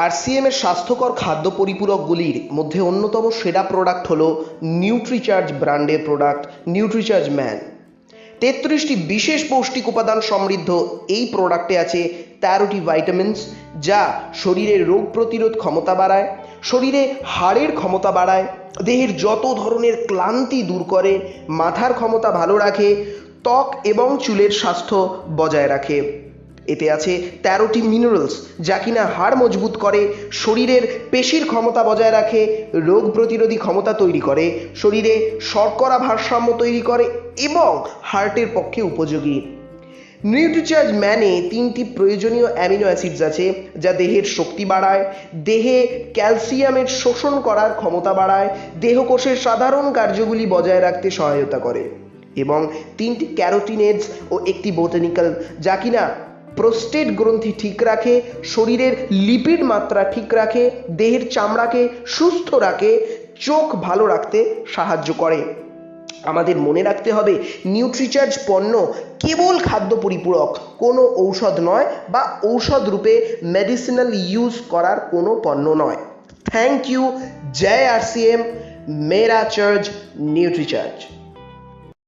RCM এর স্বাস্থ্যকর খাদ্য পরিপূরকগুলির মধ্যে অন্যতম সেরা প্রোডাক্ট হলো নিউট্রিচার্জ ব্র্যান্ডের প্রোডাক্ট নিউট্রিচার্জ ম্যান। 33টি বিশেষ পৌষ্টিক উপাদান সমৃদ্ধ এই প্রোডাক্টে আছে 13টি ভাইটামিনস, যা শরীরের রোগ প্রতিরোধ ক্ষমতা বাড়ায়, শরীরে হাড়ের ক্ষমতা বাড়ায়, দেহের যত ধরনের ক্লান্তি দূর করে, মাথার ক্ষমতা ভালো রাখে, ত্বক এবং চুলের স্বাস্থ্য বজায় রাখে। এতে আছে 13টি মিনারেলস, যা কিনা হাড় মজবুত করে, শরীরের পেশির ক্ষমতা বজায় রাখে, রোগ প্রতিরোধী ক্ষমতা তৈরি করে, শরীরে শর্করা ভারসাম্য তৈরি করে এবং হার্টের পক্ষে উপযোগী। নিউট্রিচার্জ ম্যানে 3টি প্রয়োজনীয় অ্যামিনো অ্যাসিডস আছে, যা দেহের শক্তি বাড়ায়, দেহে ক্যালসিয়ামের শোষণ করার ক্ষমতা বাড়ায়, দেহকোষের সাধারণ কার্যগুলি বজায় রাখতে সহায়তা করে, এবং 3টি ক্যারোটিনেডস ও একটি বোটানিক্যাল, যা কিনা প্রোস্টেট গ্রন্থি ঠিক রাখে, শরীরের লিপিড মাত্রা ঠিক রাখে, দেহের চামড়াকে সুস্থ রাখে, চোখ ভালো রাখতে সাহায্য করে। আমাদের মনে রাখতে হবে, নিউট্রিচার্জ পণ্য কেবল খাদ্য পরিপূরক, কোনো ঔষধ নয় বা ঔষধ রূপে মেডিসিনাল ইউজ করার কোনো পণ্য নয়। Thank you. জয় আরসিএম, মেরা চার্জ নিউট্রিচার্জ।